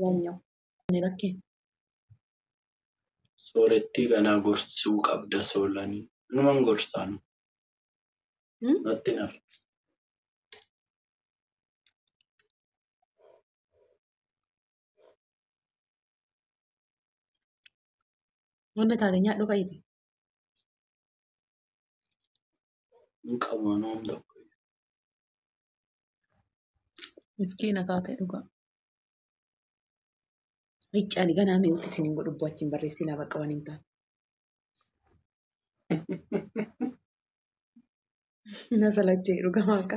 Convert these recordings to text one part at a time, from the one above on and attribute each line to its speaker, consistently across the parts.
Speaker 1: Yaanyaa. Ani lakkee.
Speaker 2: Sooretti kanaa gorsuu qabda soolanii. Numan gorsaan. Natti nafe.
Speaker 1: Wanta taate nyaadhu qayyiti.
Speaker 2: Hin qabu noom tokko.
Speaker 1: Miskiina taate dhugaa. Iccaani ganaa mi'uutti isiniin godhu bu'achiin barreessinaa bakka waan hin taane. Na salachee dhugaa maaqa.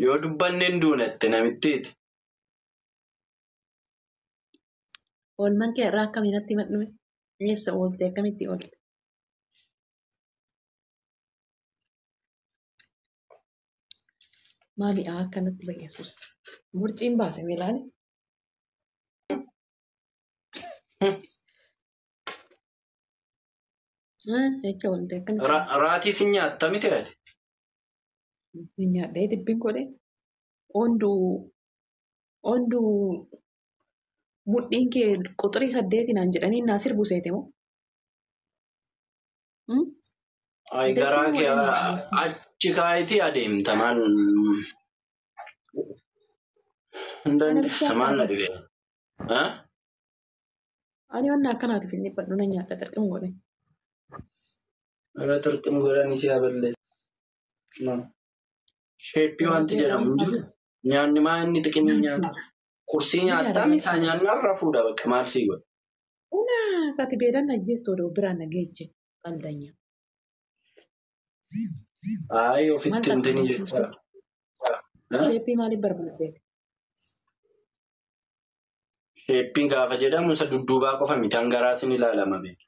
Speaker 2: Yoo dubbanne hin duunette namittiiti.
Speaker 1: Oolmaan kee irraa akkamiinatti madhume? Eessa oolte akkamitti oolte? Maami'aa akkanatti bayeessus. Murciin baase meelaani? Echa oolte akkamitti?
Speaker 2: Raatii si nyaatta miti ati?
Speaker 1: Nyaadhee dibbiin godhee. Onduu mudhiin kee quxirii 8 jedhanii naa sirbu seete moo?
Speaker 2: Ay garaa kee achi kaayitii adeemta maal? Dandeessa maal na dhibee?
Speaker 1: Ani waan akkanaatiif inni badhu na nyaadha xirqim godhe.
Speaker 2: Irra xirqim godhanii si aballeessa. Sheeppii wanti jedhamu hin jiru. Nyaanni maa inni xiqqimii nyaata? Kursii nyaattaa misaa nyaanni har'a fuudha bakka maal sii godha?
Speaker 1: Taati beelan ajjeestu oduu biraan nageeche qaldanya.
Speaker 2: Ayi ofitti hintini jecha.
Speaker 1: Sheeppii maaliif barbaaddeeti?
Speaker 2: Sheeppiin gaafa jedhamu isa dudduubaa qofa miti hangaraas ni ilaalama beeku.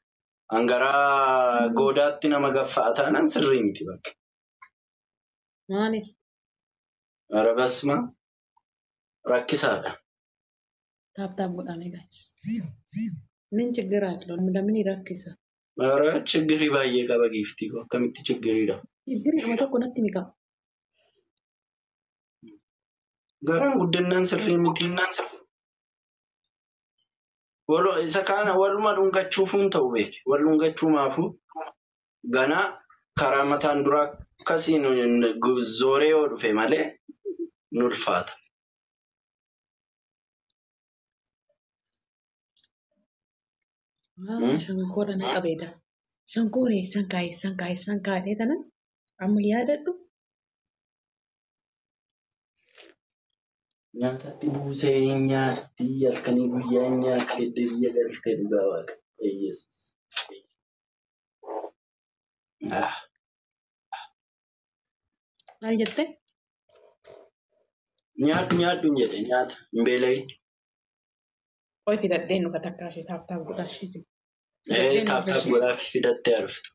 Speaker 2: Hangaraa goodaatti nama gaffaa taanaan sirrii miti bakka.
Speaker 1: Maaliif?
Speaker 2: Arabasma rakkisaadha.
Speaker 1: Taaptaap godhame guys. Min chiggiraat lamni rakkisa.
Speaker 2: Ara chiggirii baay'ee qaba giiftii koo akkamitti chiggiriidha?
Speaker 1: Chiggirii ama tokko natti ni qaba.
Speaker 2: Garaan guddinaan sirrii miti. Isa kana waluma dhungachuufuun ta'u beeki. Wal dhungachuu maafuu ganaa karaa mataan duraa akkasiin zooree yoo dhufe malee nu ulfaata.
Speaker 1: Shankoora na qabeedha. Shankoora eessan kaa'ee tanan amma yaadadhu.
Speaker 2: Nyaatatti buusee nyaatti halkanii guyyaa nyaatti biyya galtee dhugaa waaqa Yesuus.
Speaker 1: Maal jettee?
Speaker 2: Nyaadhu jedhe nyaata hin beelayin.
Speaker 1: Qoy fidadheen dhufa takkaa ishee taaptaap godhaashisi.
Speaker 2: Taaptaap godhaaf fidattee arftu.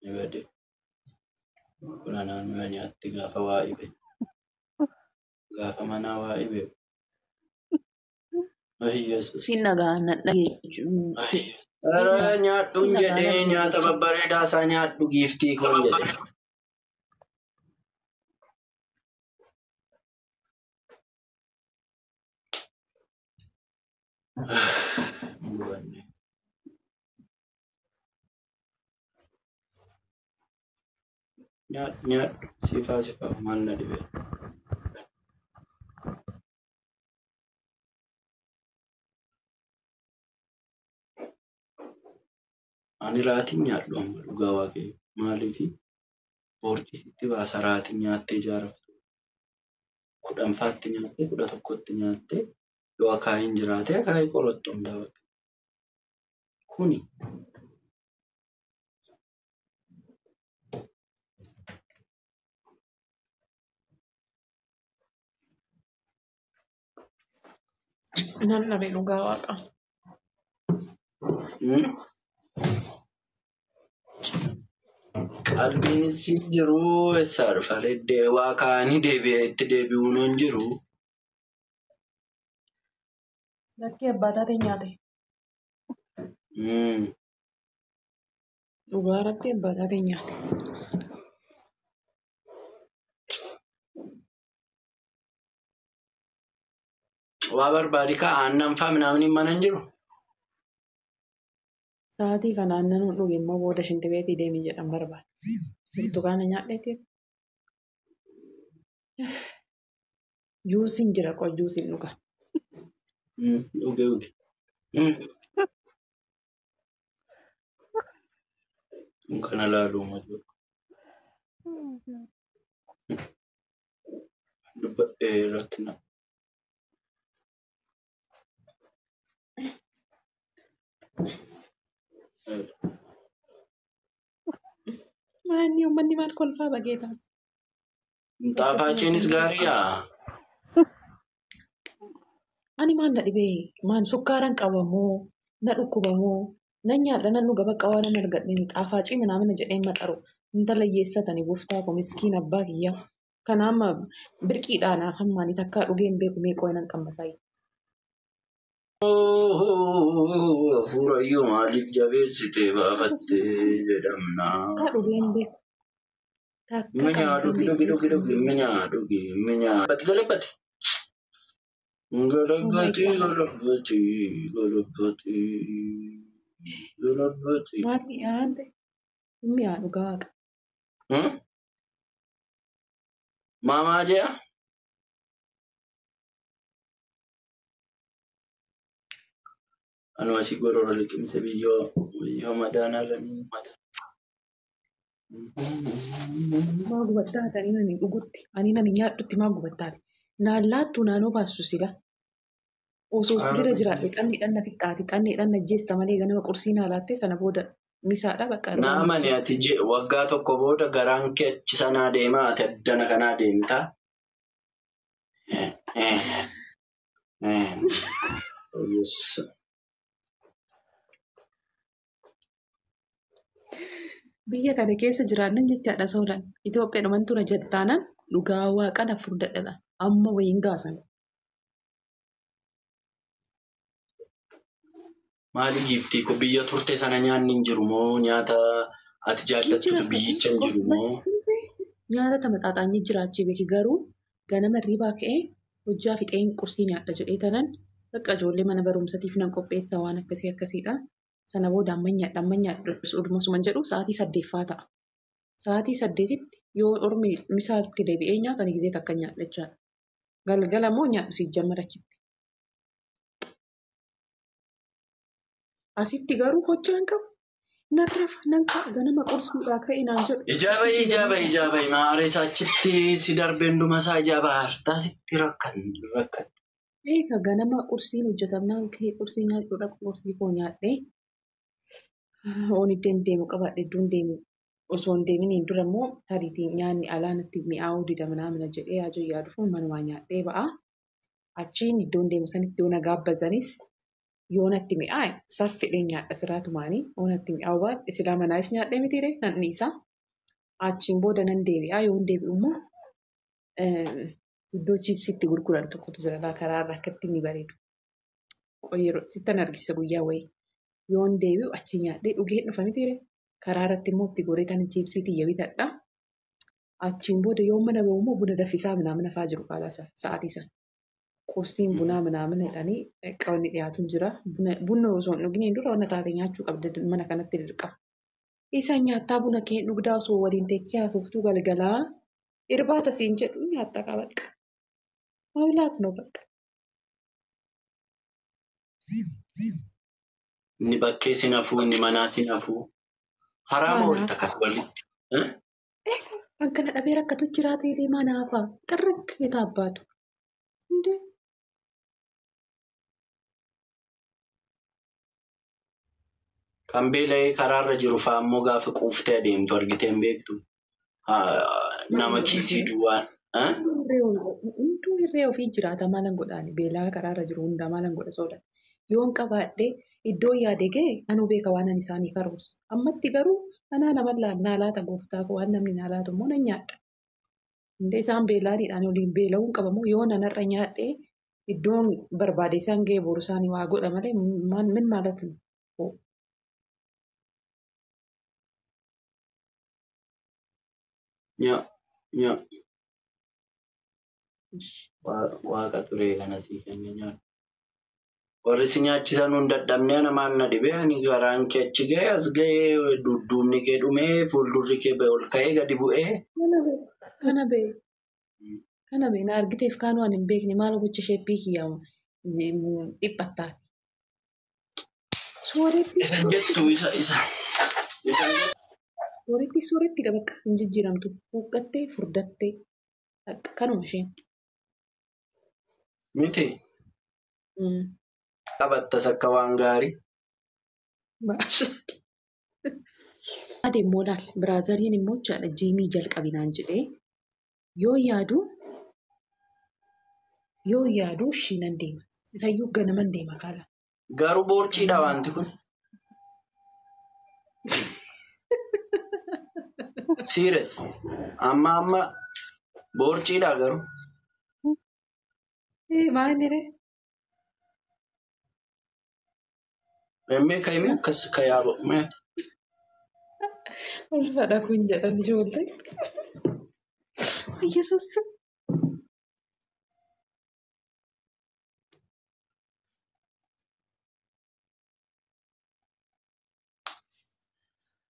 Speaker 2: Ibade. Kuna naannoo nyaatti gaafa waa ibe. Gaafa manaa waa ibe.
Speaker 1: Siin nagaa dhagee.
Speaker 2: Nyaadhuun jedhee nyaata babbareedaa isaa nyaadhu giiftii koon jedhe. Nyaadhu sifaa maal na dhibe. Ani raatiin nyaadhu amma dhugaa waaqayyo maaliifi boorci sitti baasa raatiin nyaattee ijaarraftu. 10ffaatti nyaattee 11tti nyaattee yoo akaayiin jiraate akaayii qorottoon taphata. Kuni
Speaker 1: nan dhabe dhugaa waaqa.
Speaker 2: qalbiinis jiru eessaa dhufa reddee waa kaanii itti deebi'uun hin jiru.
Speaker 1: Lakkii abbaa taatee nyaate. Dhugaa irratti abbaataatiin nyaate.
Speaker 2: Waa barbaadi ka aannan faa minaamin mana hin jiru.
Speaker 1: Sa'aatii kana aannan dhuge immoo booda shintibeetii deemii jedhan barbaada. Burtukaana nyaadheetii. Juusiin jira qo juusiin dhuga.
Speaker 2: Dhuge. Kana laaluu malu. Dubbadhee rakkina.
Speaker 1: Maanni uummanni maal kolfaa bagee taate?
Speaker 2: Xaafaachiinis gaariidhaa?
Speaker 1: Ani maan na dhibee maan sukkaaran qabamoo na dhukkubamoo nan nyaadha nan dhuga bakka waan nan argadheen xaafaacii minamina jedheen maxaru intala hiyyeessatanii buuftaa ko miskiin abbaa kiyyaa kana amma birqiidhaanaaf hammaanii takkaa dhugeen beeku meeqoo nan qammasaayi.
Speaker 2: Hafuurayyuu maaliif jabeessitee baafattee jedhamna.
Speaker 1: Takkaa dhugeen beeku.
Speaker 2: Minyaa dhugi minyaa. Galabbati.
Speaker 1: Maali yaante mi'a dhugaa waaqa.
Speaker 2: Maamaa jea? Anu asii gorora liqimse biyyoo madaanaa lamii madaan.
Speaker 1: Maa gubattaati ani nani dhugutti ani nani nyaadhutti maa gubattaati. Naan laattuu naannoo baastu sila. Osoo sibira jiraadhe xanniidhaan na fixxaati xanniidhaan na jeesta malee ganama qursii naa laattee sana booda misaadha bakka.
Speaker 2: Naamani ati waggaa tokko booda garaan kee achi sanaa deemaa ati addana kanaa deemtaa.
Speaker 1: Biyya kana keessa jiraannan jechaadha soodaan Itoophiyaadhuman tura jettaanan dhugaa waaqan furdadha amma wayiin gaasan.
Speaker 2: Maali giiftii ko biyya turte sana nyaanni hin jiru moo nyaata ati jaallattutu biyyicha hin jiru moo?
Speaker 1: Nyaata tamaxaaxaanyi jiraachii beeki garuu ganama hirribaa ka'ee hojjaa fixeen qursii nyaadha jedhee tanan bakka ijoollee mana barumsatiif nan qopheessa waan akkasiidha. Sana booda amma nyaadha dhuma jedhu sa'aatii 8 ta'a. Sa'aatii 8tti yoo ormi misaatti deebi'ee nyaatan gizee takka nyaadha jechaadha. Galgala moo nyaadhu si jammarachitti. Asitti garuu hojjaan qabu. Narrafa nan ka'a ganama qursuudhaa ka'e naan jedhu.
Speaker 2: Ijaabai maaree achitti si darbeen dhuma isaa ijaabaa hartaa sitti rakkatte.
Speaker 1: Eega ganama qursiin hojjetamnaan ka'ee qursii nyaachuudha qursii koo nyaadhee. Oon iddeen deemu qabaadhe iddoon deemu osoo hin deeminiin dura immoo tariitiin nyaanni alaanatti mi'aawuu dida mana jedhee yaajuu yaaduuf manumaa nyaadhee ba'a. Achiin iddoon deemu sanitti yoo na gaabbazanis yoo natti mi'aaye saffidhee nyaadha siraatumaanii yoo natti mi'aawu baadhe silaa manaas nyaadhee mitiire nan dhiisa. Achiin booda nan deebi'a yoo hin deebi'u immoo iddoo chiipsiitti gurguran tokkotu jira karaarra akka ittiin ni bareedu. Yeroo sittan argisa guyyaa wayii. Yoon deebi'u achi nyaadhee dhugeen dhufa mitiire karaa irratti immoo itti goreetan chiipsiitii bitadha. Achiin booda yoo mana gahu immoo buna daffisaa minamina fa'aa jiru sa'aatii sana. Qursiin bunaa minamina jedhanii qabanni dhiyaatu jira. Bunni osoo hin dhuginiin dura wanna taate nyaachuu qabda mana kanatti dirqama. Isa nyaattaa buna kee dhugdaa osoo waliin teechee haasoftuu galgalaa irbaata siin jedhu nyaatta qabadha. Mabilaat noo bakka.
Speaker 2: Inni bakkee si nafuu inni manaa si nafuu haraama oolta kan walitti.
Speaker 1: Kan kana dhabee rakkatu jiraatee deemaa naafaa xirrakka eetaa abbaatu.
Speaker 2: Kan beela'ee karaarra jiru fa'aa immoo gaafa quuftee adeemtu argitee hin beektu. Nama kiisii duwwaan.
Speaker 1: Hunduu hirree ofii jiraata maalan godhaani beelaa karaarra jiru hundaa maalan godha soodata. Yoon qabaadhee iddoo yaade ga'e anuu beeka waan ani isaanii karoorsa. Ammatti garuu anaa nama naa laata gooftaa waan namni naa laatu immoo nan nyaadha. Hundee isaan beelaadhiidhaan waliin beela'uun qabamoo yoo nanarra nyaadhee iddoon barbaade isaan ga'e boru isaanii waa godha malee min maalatu
Speaker 2: Nya nya waaqa turee kana sii kenne nyaadhu. Warri si nyaachisan hun dadhabnee namaan na dhibee ani garaan kee achi ga'ee as ga'ee dudduubni kee dhumee fuuldurri kee ol ka'ee gadi bu'ee.
Speaker 1: Kana bee na argiteef kaanuu ani hin beekne maal gocha sheeppii kiyyamu dhiphattaati.
Speaker 2: Isan jettu isa.
Speaker 1: Soorettidha bakka hin jijjiiramtu. Fuuqqattee furdattee kanuma isheen.
Speaker 2: Miti. Qabattas akka waan gaarii.
Speaker 1: Ade immoo laal biraazariin immoo chaadha jiimii jalqabinaan jedhee yoo yaadu ishii nan deema. Isayyuu ganaman deema kaala.
Speaker 2: Garuu boorciidha wanti kun. Serious. Amma boorciidha garuu.
Speaker 1: Maal jedhee?
Speaker 2: Emmee kaa'imee akkas kaa'aaba.
Speaker 1: Ulfaadha kun jedhan ijoollee. Yesuus.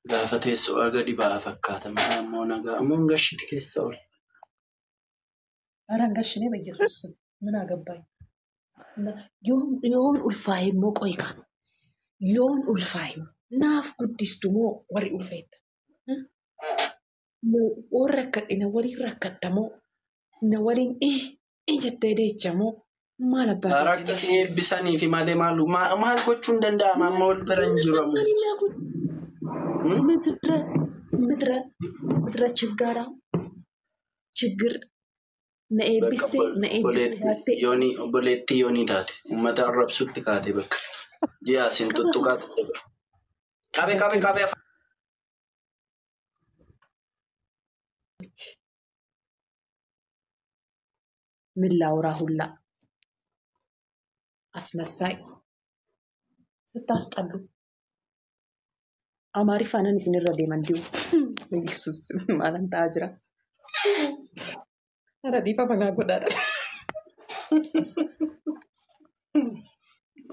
Speaker 2: Gaafa teessoo gadi ba'aa fakkaata. Mana ammoo nagaa ammoo gashiti keessa oole.
Speaker 1: Araan gashinee Yesuus mana gabbaay. Yoon ulfaa'e immoo qoyqa. Yoon ulfaa'e naaf guddistu moo warri ulfeetta? Warra akkadhe na waliin rakkattamoo na waliin jettee deechamoo maal abbaa?
Speaker 2: Rakkasii eebbisanii fi malee maal gochuun danda'ama amma wal bira hin jiramu.
Speaker 1: Midra ችግር na eebbiste na eebbiste.
Speaker 2: Obboleettii yoonii taate uummata arrabsutti kaate bakka ji'a siin tuttuqaatu. Qabee.
Speaker 1: Millaawuraa hullaa asmassaay ስታስጠሉ amaariffaanan isinirra deeman diu Yesuus maalan ta'aa jira. Hara dhiifama naa godhaadha.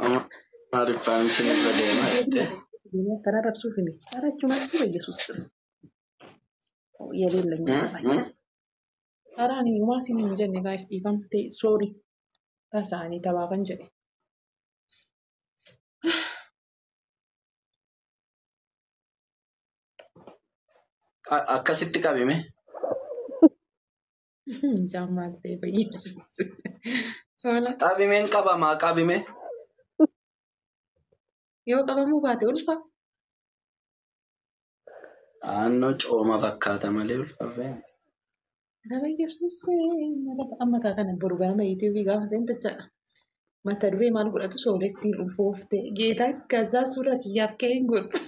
Speaker 2: Amaariffaan isinirra deemaa jettee.
Speaker 1: Kana rabsuuf himi. Hara chumatti Yesuus. Yeleen sabay. Haraan hiyyumaa isin hin jenne gaayis dhiifamtee soori tasaanii tabaafan jedhe.
Speaker 2: Akkasitti qabime.
Speaker 1: Jaamaal ta'e Yesuus.
Speaker 2: Qabimeen qabamaa qabime.
Speaker 1: Yoo qabamuu baate ulfa.
Speaker 2: Naannoo cooma fakkaata malee ulfarree.
Speaker 1: Nama Yesuus amma kana boru ganama YouTube gaafa seentachaadha. Mata duree maal godhatu soorettiin ulfoofte geetaa gazaa suuraa kiyyaaf ka'een godhu.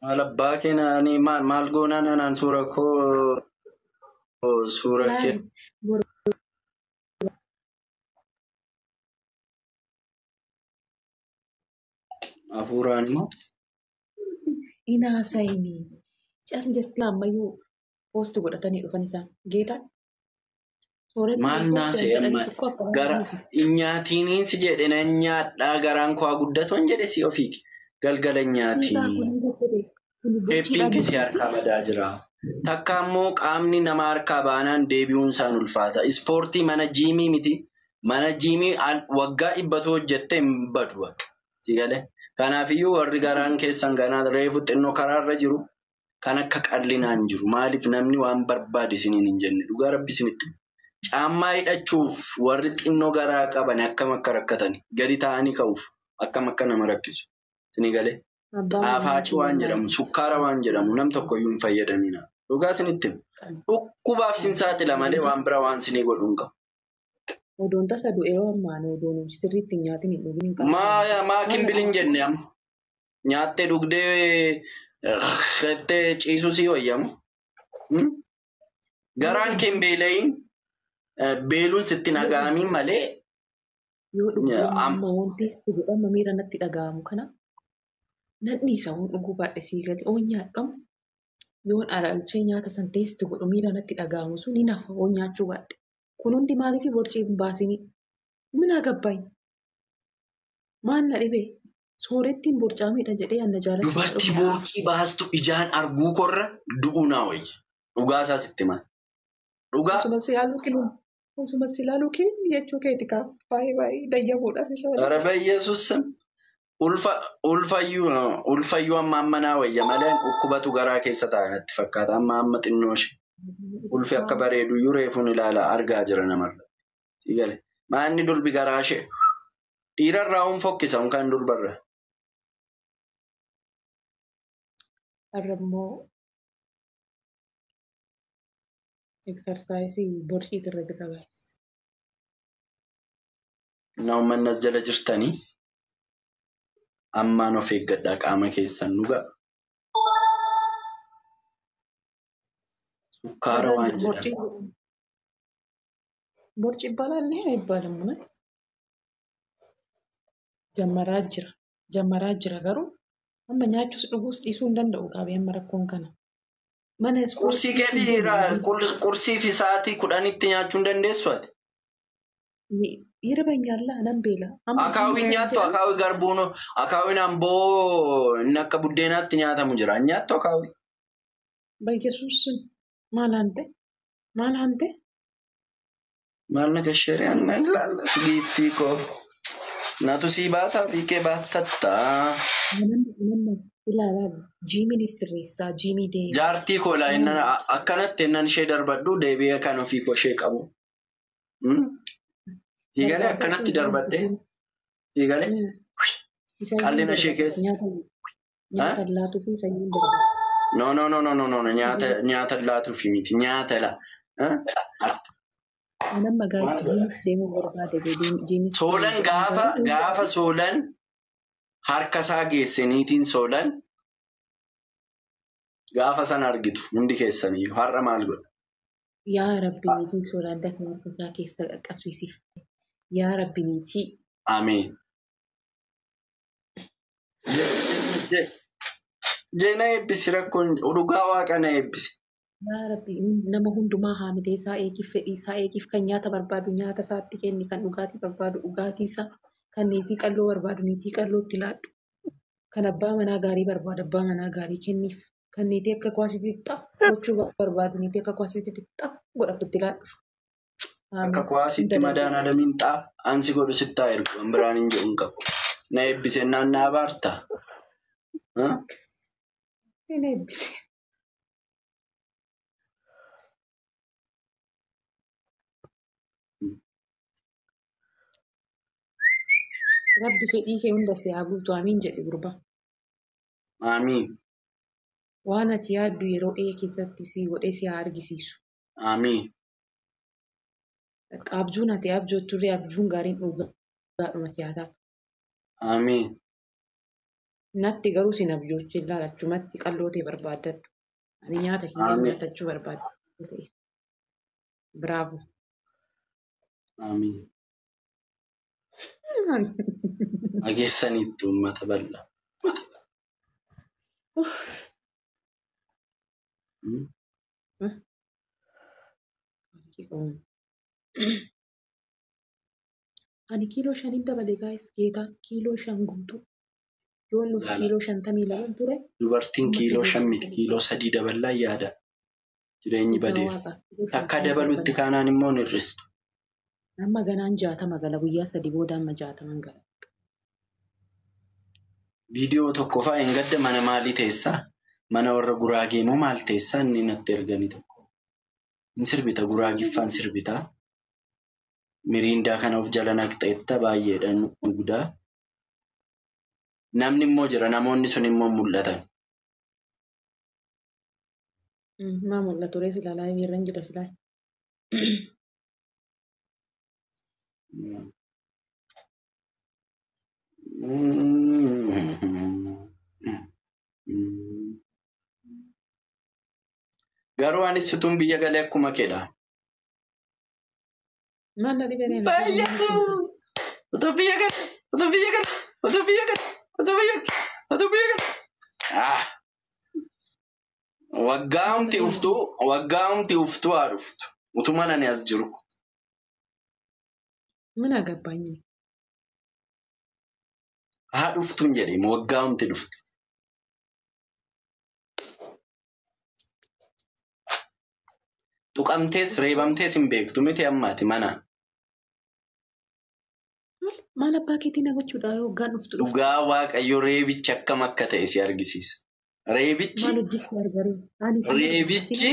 Speaker 2: Maal abbaa keenanii maal goonaan anaan suura koo suura kee. Hafuuraan immoo.
Speaker 1: Inaasayinii car jettee ammayyuu poosti godhatanii dhufan isaan geetaa.
Speaker 2: Maal naasee amma gara nyaatiiniinsi jedhe na nyaadhaa garaan koo guddatoon jedhe si ofii galgala nyaatii. Heeppiin keessi harkaa badaa jira. Takka ammoo qaamni nama harkaa baanaan deebi'uun isaan ulfaata. Ispoortii mana jiimii miti. Mana jiimii waggaa 100 hojjettee hin badu bakka. Sigalee. Kanaafiyyuu warri garaan keessan ganaa reefu xinnoo karaarra jiru. Kan akka qallinaan jiru. Maaliif namni waan barbaade isiniin hin jenne dhugaa rabbisinitti. Caammaa hidhachuuf warri xinnoo garaa qaban akkam akka rakkatan gadi ta'anii ka'uuf akkam akka nama rakkisu. Sinigalee. Xaafaaci waan jedhamu sukkaara waan jedhamu nam tokkoyyuu hin fayyadamina. Dhugaa isinitti dhukkubaaf sin saaxila malee waan bira waan sinii godhu hin qabu.
Speaker 1: Odoon tasa du'ee waan odoon sirriitti nyaatiin hin dhugin hin qabu.
Speaker 2: Maa kimbiliin jenne amma nyaattee dhugdee ciisuu sii wayyamu. Garaan kee hin beela'iin beeluun sitti dhaga'amiin malee.
Speaker 1: Yoo dhuguma wanti itti godhama miira natti dhaga'amu kana nan dhiisa waan dhuguu baadhe sii gadi oon nyaadhamu yoon alaalchee nyaata san teesti godhu miira natti dhaga'amu sun ni nafa hoon nyaachuu baadhe. Kun hundi maaliif borcii hin baasinii? Mina gabbaay. Maal na dhibee? Soorettiin borcaamiidha jedhee anna jaalatu.
Speaker 2: Dubartii borcii baastu ijaan arguu korra du'uu naa wayya. Dhugaa isaa sitti maal? Dhugaa.
Speaker 1: Osuma si ilaaluu keenya jechuu keeti kaa baay'ee dayyamuudhaaf isa waliin.
Speaker 2: Araba Yesuus ulfayyuu amma ammanaa wayya malee dhukkubatu garaa keessa taa'an itti fakkaata. Amma xinnoo ishee. Ulfi akka bareedu iyyuu reefuun ilaala argaa jira namarra. Siigale. Maanni durbi garaa ishee. Dhiirarraa fokkisa kan durbarra.
Speaker 1: Arrabmoo eksersaayisii borciitu irra jira baay'is.
Speaker 2: Namoonni as jala jirtanii ammaan of eeggadhaa qaama keessan dhugaa. Sukkaara waan jedhamu.
Speaker 1: Borci balaallee eebbaalan munas. Jammaraa jira garuu amma nyaachuus dhuguus dhiisuu hin danda'u qaabee amma rakkoon kana. Mana
Speaker 2: Qursii fi sa'aatii 10tti nyaachuu hin dandeessu ati?
Speaker 1: Yeroo baay'ee nan beela.
Speaker 2: Akaawwiin nyaattu akaawwii garbuun akaawwiin amboo inni akka buddeenaatti nyaatamu jira. Nyaattu akaawwii.
Speaker 1: Yesuus maal hante?
Speaker 2: Maal na gasheeree anna ilaalla. Giiftii koo. Naatu sii baataa fi kee baattattaa.
Speaker 1: Ilaalaa jiimii sirreessaa jiimii deemaa.
Speaker 2: Jaartii koo akkanatti innan ishee darbadhu deebi'ee kan ofii koo ishee qabu. Siigalee akkanatti darbattee siigalee qallina ishee keessa.
Speaker 1: Nyaata laatuu fi sanyiin darbata.
Speaker 2: No nyaata laatuu fi miti nyaata la.
Speaker 1: Nama gaas jiinis deemuu barbaade jiinis.
Speaker 2: Soolan gaafa soolan. Harka isaa geessaniitiin soolan gaafa sana argitu hundi keessaniyyuu har'a maal godha?
Speaker 1: Yaa Rabbi niitiin soolan dakma harka isaa keessa qaqqabsiisiif. Yaa Rabbi niitii.
Speaker 2: Ameen. Jeena eebbisi rakkoon dhugaa waaqa na eebbisi.
Speaker 1: Yaa Rabbi nama hundumaa haamilee isaa eegiif fedhii isaa eegiif kan nyaata barbaadu nyaata isaatti kenni kan dhugaatii barbaadu dhugaatii isaa. Kan niitii qalloo barbaadu niitii qallootti laadhu. Kan abbaa manaa gaarii barbaadu abbaa manaa gaarii kenniif. Kan niitii akka kwaasitti gochuu barbaadu niitii akka kwaasitti godhatutti laadhu.
Speaker 2: Akka kwaasitti madaan adamiin ansi godhu sittaa ergu kan biraan hin jedhu hin qabu. Na eebbisee naannaa baartaa?
Speaker 1: Ni eebbise. Rabbi fedhii kee hunda si haa guutu amiin jedhe gurbaa.
Speaker 2: Amiin.
Speaker 1: Waan ati yaaddu yeroo dhiyee keessatti si godhee si haa argisiisu.
Speaker 2: Amiin.
Speaker 1: Abjuun ati abjootturree abjuun gaariin dhugaadhuma si haa taatu.
Speaker 2: Amiin.
Speaker 1: Natti garuu sin abjoochi ilaalachumatti qallootee barbaaddadha. Ani nyaata kiyyaa nyaatachuu barbaadda. Bravo.
Speaker 2: Amiin. Ageessaniitti uummata bal'aa. Ani kiiloo 5 dabale gaayis geetaa kiiloo 5 guutuu. Yoon nuuf kiiloo 52 ture. Dubartiin kiiloo 5 miti kiiloo 3 dabalaa yaada. Jireenyi badee. Akka dabalutti kaanaan immoo ni hir'istu.
Speaker 1: Amma ganaan 60 gala guyyaa 3 booda amma 60 gala.
Speaker 2: Viidiyoo tokko fa'aa hin gadda mana maalii teessaa? Mana warra Guraagee moo maal teessaa inni natti erganii tokko. Inni sirbita Guraagiffaan sirbitaa. Miriindaa kana of jala naqxeetta baay'eedhaan guddaa. Namni immoo jira namoonni sun immoo mul'atan.
Speaker 1: Maa mul'atu rees ilaalaa miirran jira silaa.
Speaker 2: Garuu anis situun biyya galee akkuma kedha.
Speaker 1: Maal na dhibee reena?
Speaker 2: Baay'atu! Otoo biyya galee! Otoo biyya galee! Otoo biyya galee! Otoo biyya galee! Otoo biyya galee! waggaamti uftuu haa dhuftu. Utuma nani as jiru.
Speaker 1: ምን አገባኝ
Speaker 2: Haa dhuftuun jedhee waggaamti dhuftu. Tuqamtees reebamtees hin beektu miti ammaati mana.
Speaker 1: maal abbaa keetii na gochuudha yoo waggaan dhuftu
Speaker 2: Dhugaa Waaqayyo reebichi akkam akka ta'e si argisiisa. Reebichi.
Speaker 1: maal hojjisi argaree ani
Speaker 2: Reebichi.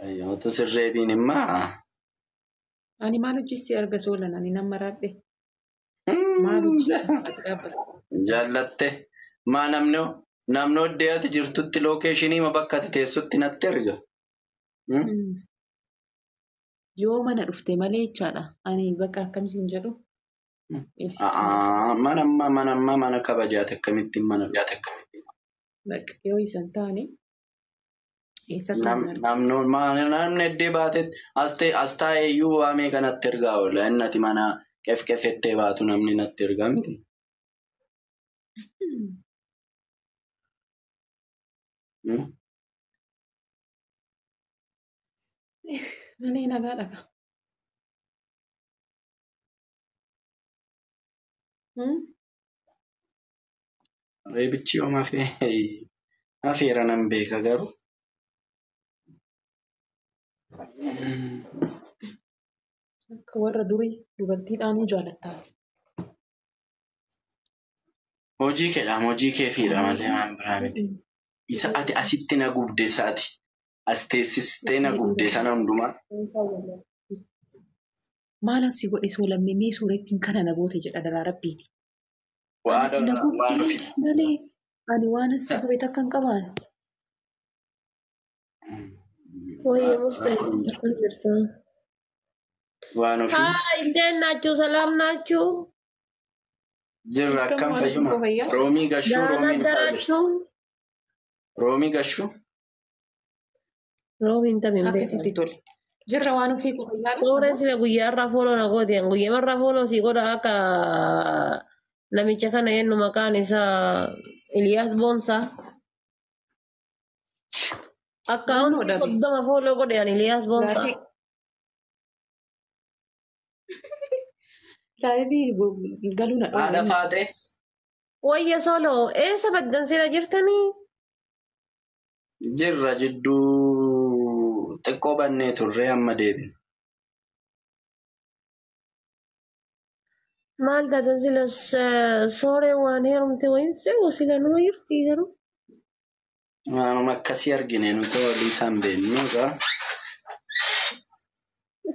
Speaker 2: Wayyoo tu sirreebiin immaa.
Speaker 1: ani maal hojjisi arga soolan ani nan maraadhe maal hojjisi ati dhaabbata
Speaker 2: Jaallatte maa namni ati jirtutti lookeeshinii ma bakka ati teessutti natti erga.
Speaker 1: yoo mana dhufte malee jechaadha ani bakka akkamiin jedhu
Speaker 2: Mana kabajaate akkamittiin mana jaate akkamittiin.
Speaker 1: bakka yoo isan taane
Speaker 2: Namni eddee baatet as taa'eeyyuu waamee kanatti ergaa oola. Inni ati mana qefqefettee baatu namni natti ergaa miti.
Speaker 1: malee nagaa dhaga
Speaker 2: Reebichi yooma hafeera nan beeka garuu.
Speaker 1: akka warra durii dubartiidhaanuu jaalattaati
Speaker 2: Hojii kee fiidha malee waan biraa miti. Isa ati asitti na gubde isaati. As teessistee na gubde sana hundumaa.
Speaker 1: maal asi godhe soolamee mee suurettiin kana na boote jedha daraa rabbiiti
Speaker 2: Waan
Speaker 1: ati na gubde malee ani waan asi godhe takka hin qabaan
Speaker 3: Oye, Mustafa.
Speaker 2: waan ofii
Speaker 3: Indeen naachuu salaam naachuu.
Speaker 2: jirra akkam fayyuma. Roomii gashuu roomiin fa'aa jirtu. Roomii gashuu.
Speaker 3: Roomiin tamiin
Speaker 1: akkasitti tole jirra waan ofii qofayyaa
Speaker 3: Suureen sila guyyaa irraa fooloo na gooteen guyyaa irraa fooloo si godha akka namicha kana yennu maqaan isaa Iliyaas Boonsaa. Akka hundi 30 fooloo godhan Iliyaas Boonsaa.
Speaker 1: laayibii galuu na
Speaker 2: Haadha faatee.
Speaker 3: Wayya soloo eessa baddan sila jirtanii?
Speaker 2: Jirra jidduu xiqqoo bannee turree amma deebina.
Speaker 3: Maal taatan sila sooreen waan heerumte wayin se'u sila numa jirti garuu.
Speaker 2: Waanuma akkasii argine nuti walii isaan beeknu egaa.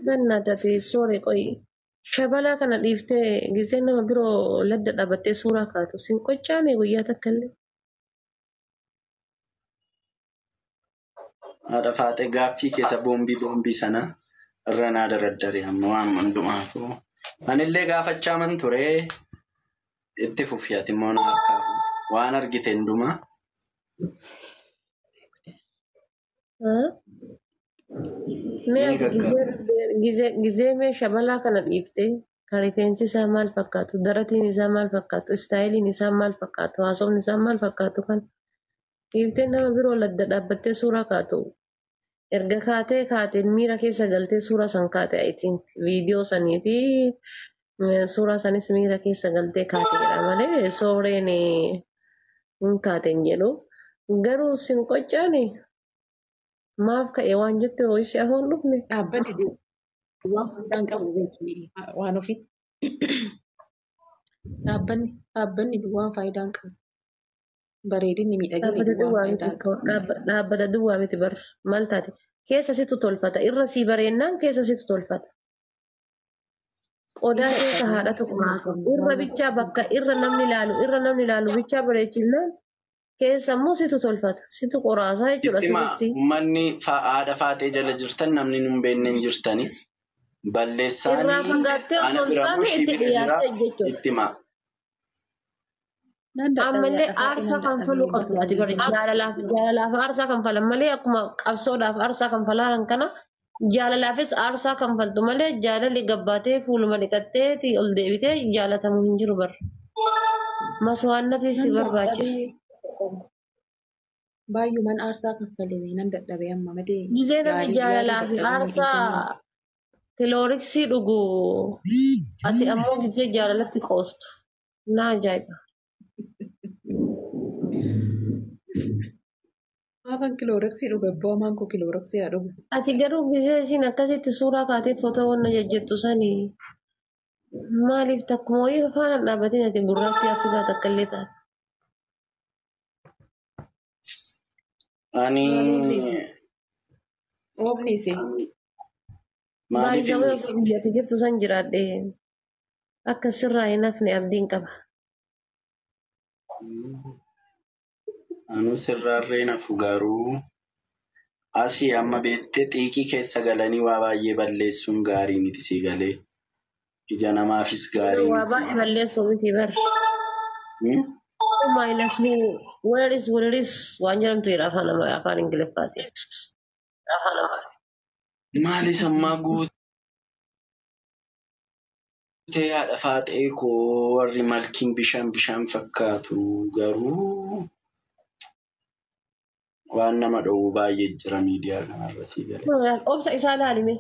Speaker 3: Bannaa taate sooree qoyi. Shabalaa kana dhiiftee gisee nama biroo ladda dhaabbattee suuraa kaatu sin qochaane guyyaa takka illee.
Speaker 2: Haadha faatee gaaffii keessa boombii sana irra naa daraddare amma waan hundumaafuu. Anillee gaafachaaman ture itti fufiyati immoo na harkaafu waan argite hundumaa.
Speaker 3: Gizee mee shabalaa kana dhiiftee kan rifeensi isaa maal fakkaatu, daratiin isaa maal fakkaatu, istaayiliin isaa maal fakkaatu, haasofni isaa maal fakkaatu kan dhiiftee nama biroo ladda dhaabbattee suuraa kaatu. Erga kaateen miira keessa galtee suuraa san kaate I think viidiyoo sanii fi suuraa sanis miira keessa galtee kaateedha malee sooreen hin kaateen jedhu. Garuu sin qochaane maaf ka'e waan jette ho'ishi afoon dhufne.
Speaker 1: dhaabbanni waan faayidaan qabu waan ofii dhaabbanni waan faayidaan qabu bareedinni miidhaginni waan faayidaan qabu.
Speaker 3: Dhaabbata duwwaa miti bar maal taate keessa situ tolfata irra sii bareennaan keessa situ tolfata. Qodaa keessa haadha tokko irra bichaa bakka irra namni ilaalu bichaa bareechinaan keessa immoo situ tolfata situ qoraasaa jechuudha sirriitti.
Speaker 2: Manni haadha faatee jala jirtan namni nun beekne hin jirtani. Balleessaanii
Speaker 3: irraa fagaattee osoo hin taane itti dhiyaatte jechuudha.
Speaker 2: Itti maa.
Speaker 3: Ammallee aarsaa kanfaluu qabdi ati bari jaalalaaf aarsaa kanfalan malee akkuma qabsoodhaaf aarsaa kanfalaaran kana jaalalaafis aarsaa kanfaltu malee jaalalli gabbaatee fuuluma dhiqatteeti ol deebitee jaalatamuu hin jiru bara. Maswaannatis si
Speaker 1: Nan
Speaker 3: barbaachisu.
Speaker 1: dadhabee baay'umaan aarsaa kaffalee nan dadhabee amma madee
Speaker 3: Gizee namni
Speaker 1: yaaduu
Speaker 3: jaalalaa fi
Speaker 1: dadhabee mul'isanii
Speaker 3: aarsaa
Speaker 1: miti.
Speaker 3: kilooriksii dhugu ati ammoo gizee jaalalatti qoostu. Na ajaa'iba.
Speaker 1: Maafan kilooreksii dhuga boomaan koo kilooreksii haa dhugu.
Speaker 3: Ati garuu gizee isin akkasitti suuraa kaatee footoo wanna jajjattu sanii maaliif takkuma wayii faana dhaabbatiin ati gurraatti Afrikaa takka illee taate.
Speaker 2: Ani
Speaker 1: Oomni isee
Speaker 2: maaliif
Speaker 3: Baay'ee osoo biyyatti jirtu san jiraadhe akka sirraa hin hafne abdiin qaba.
Speaker 2: anu sirraarree nafu garuu asii amma beettee xiiqii keessa galanii waa baay'ee balleessuun gaarii miti si galee. Ija namaafis gaarii
Speaker 3: Waa
Speaker 2: miti.
Speaker 3: baay'ee balleessuu miti bar.
Speaker 2: Hmm?
Speaker 3: Minus me, where is waan jedhamtu jira afaan Ingiliffaati. Afaan Amaariffaa.
Speaker 2: Maali sammaa guutee haadha faaxee koo warri malkiin bishaan fakkaatu garuu waan nama dhowwu baay'ee jira miidiyaa kanarra si galee.
Speaker 3: Obsa isaa ilaalime.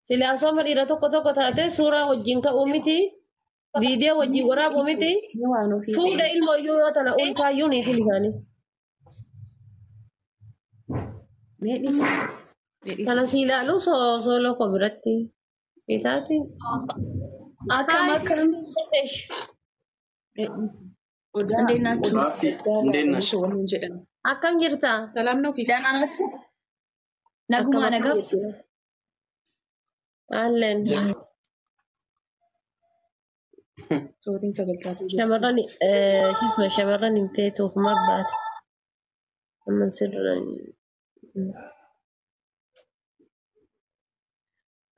Speaker 3: Sila asoma dhiira tokko taate suuraa wajjin ka'uu miti. Viidiyoo wajjin waraabuu miti.
Speaker 1: ni waan ofii
Speaker 3: Fuudha ilmoo iyyuu yoo tana ulfaayyuu niitiin isaanii.
Speaker 1: meedhis.
Speaker 3: Kana si ilaalu sooloo koo biratti. Siitaati.
Speaker 4: Akkam
Speaker 1: Meedhis. Odaa
Speaker 4: Indeen naachuu.
Speaker 2: Baafii indeen nash.
Speaker 1: waan jedhamu.
Speaker 3: Akkam jirta?
Speaker 1: Salaamna ofiif.
Speaker 4: Danaa natti nagumaa nagaa.
Speaker 3: Allen.
Speaker 1: Sooriin sagaltaatii jirti.
Speaker 3: Shamarran hin feetuuf mabbaate. Amma sirra.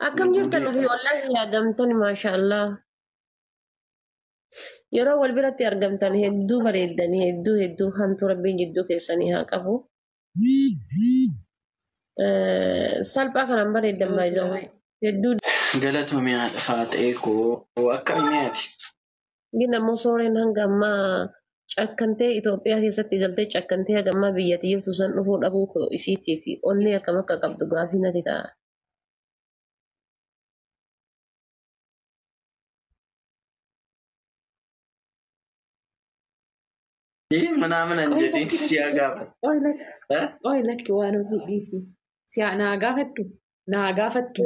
Speaker 3: Akkam jirtan ofii wallaahi yaadamtan maashaallah. Yeroo wal biratti argamtan hedduu bareeddanii hedduu hamtuu rabbiin jidduu keessanii haa qabu. Salphaa kanaan bareeddan baay'ee hedduu.
Speaker 2: Galatoomii haadha faaxee koo akkamiin ati?
Speaker 3: Gina ammoo sooreen hanga ammaa cakkantee Itoophiyaa keessatti galtee cakkantee hanga ammaa biyyatti jirtu san dhufuu dhabuu isiitii fi onnee akkam akka qabdu gaafii nati ta'a.
Speaker 2: Manaaman hin jedhin si haa gaafatu.
Speaker 1: Ooyi lakki waan ofii dhiisi. Naa gaafattu. Naa gaafattu.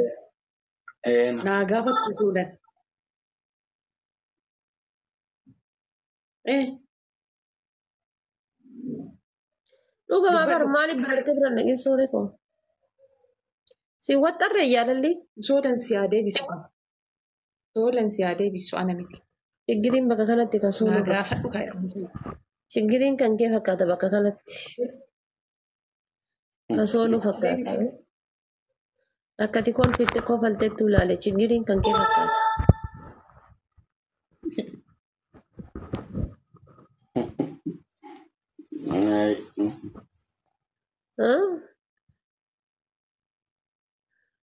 Speaker 1: Naa gaafattu fuudhan.
Speaker 3: Dhugamaa bar maaliif baratee biraan dhaqee sooree koo? Si waxxarree yaalalli?
Speaker 1: Soodan si haa deebisu. Soodan si haa deebisu ana miti.
Speaker 3: Chiggiriin bakka kanatti kan
Speaker 1: Naa
Speaker 3: sooree.
Speaker 1: gaafadhu kaa'edhamu.
Speaker 3: Chiggiriin kan kee fakkaata bakka kanatti. Kan sooluu fakkaata. Akkati kolfitte kofalteettu ilaale chiggiriin kan kee fakkaata.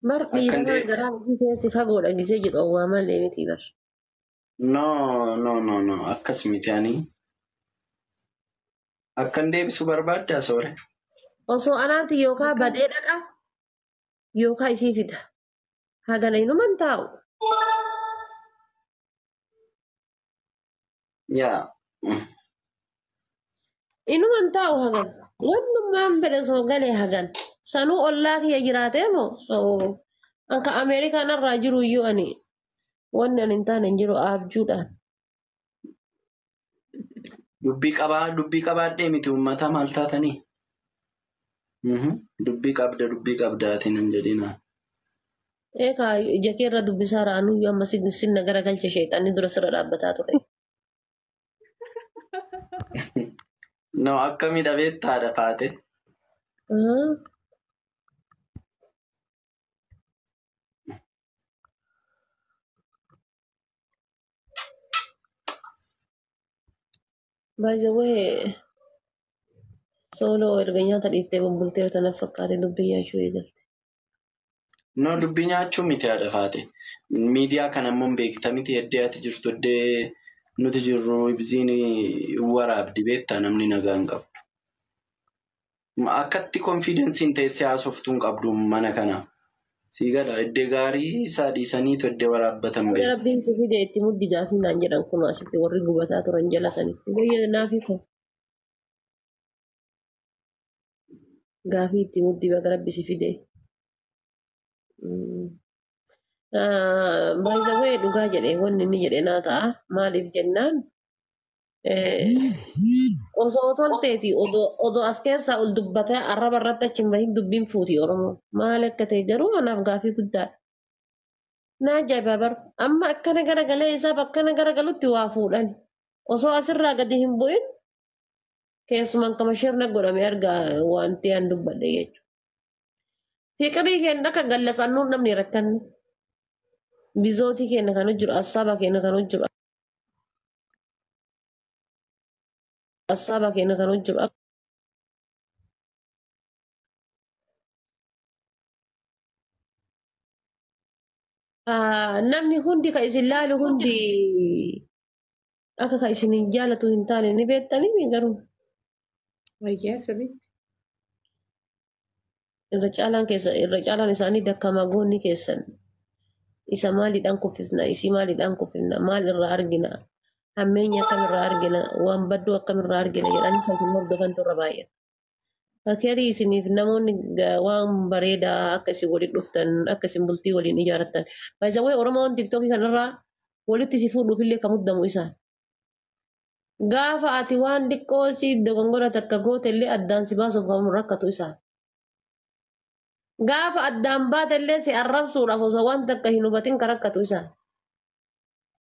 Speaker 3: Bar dhiira kan garaa ofii keessi fagoodha gisee jedhu awwaa malee miti bar.
Speaker 2: No. Akkas miti ani. Akkan deebisu barbaaddaa soore.
Speaker 3: Osoo anaati yookaan badee dhaqa yookaan isii fida. Hagana inuman taa'u.
Speaker 2: Yaa.
Speaker 3: Inuman taa'u hagan. Wannummaan fedhe soo galee hagan. Sanuu ollaa kiyya jiraatee moo? Anka Ameerikaan irraa jiru iyyuu ani wanni ani hin taane hin jiru abjuudhaan.
Speaker 2: Dubbii qabaadhee miti uummata maal taatanii? Dubbii qabdaatiin hin jedhina.
Speaker 3: Eegaa ija kee irra dubbisaa raanuu iyyuu amma sinna gara galche sheexanni dura sirra dhaabbataa ture.
Speaker 2: No akkamii dhabeetta haadha faate?
Speaker 3: By the way, solo erga nyaata dhiiftee bubbultee tanaaf fakkaate dubbii nyaachuu eegalte.
Speaker 2: No dubbii nyaachuu miti haadha faate. Miidiyaa kana immoo beekta miti eddee ati jirtu eddee nuti jirru ibsiin waraabdi beektaa namni nagaan qabu. Akkatti konfiidensiin teessee haasoftuun qabdu mana kana. Siigala iddoo gaarii isaa dhiisaniitu iddoo waraabbatan beeku.
Speaker 3: Rabbiin si fide itti muddi gaafii naan jedhan kun asitti warri gubataa turan jala sanitti. Guyyaa naafi kun. Gaafii itti muddi baga rabbi si fide. Baay'ee dhugaa jedhee wanni inni jedhee naa ta'a. Maaliif jennaan? Osoo tolteeti odoo as keessaa ol dubbatee arraba irratti achi hin bahin dubbiin fuuti Oromoo. Maal akka ta'e garuu anaaf gaafii guddaadha. Naa ajaa'iba bara. Amma akkana garagalee isaaf akkana garagalutti waa fuudhan. Osoo asirraa gadi hin bu'in keessumaan kama shirna godhame argaa wanti aan dubbadhe jechuudha. Fiqirii keenya akka gallasannuu namni rakkanne. Bizootii keenya kan hojjiru assaaba keenya kan hojjiru. Asaba keenya kan hojjiru namni hundi kan isin laalu hundi akka kan isin hin jaalatu hin taane ni beektanii garuu
Speaker 1: Wayyaa sirriitti.
Speaker 3: irra caalaan isaanii dakkamaa goonni keessan isa maaliidhaan kuffisna isii maaliidhaan kuffisna maal irraa argina hammeenya akkamirraa argina waan badduu akkamirraa argina jedhanii kan hin hordofan turre baay'ata. Fakkeerii isiniif namoonni waan bareedaa akka isin waliin dhuftan akka isin bultii waliin ijaarrattan. Baay'isawwan Oromoon tiktookii kanarraa walitti si fuudhuufillee kan muddamu isaan. Gaafa ati waan xiqqoo si dogongora takka gootellee addaan si baasuuf kan rakkatu isaan. Gaafa addaan baatellee si arrabsuudhaaf osoo waan takka hin hubatin kan rakkatu isaan.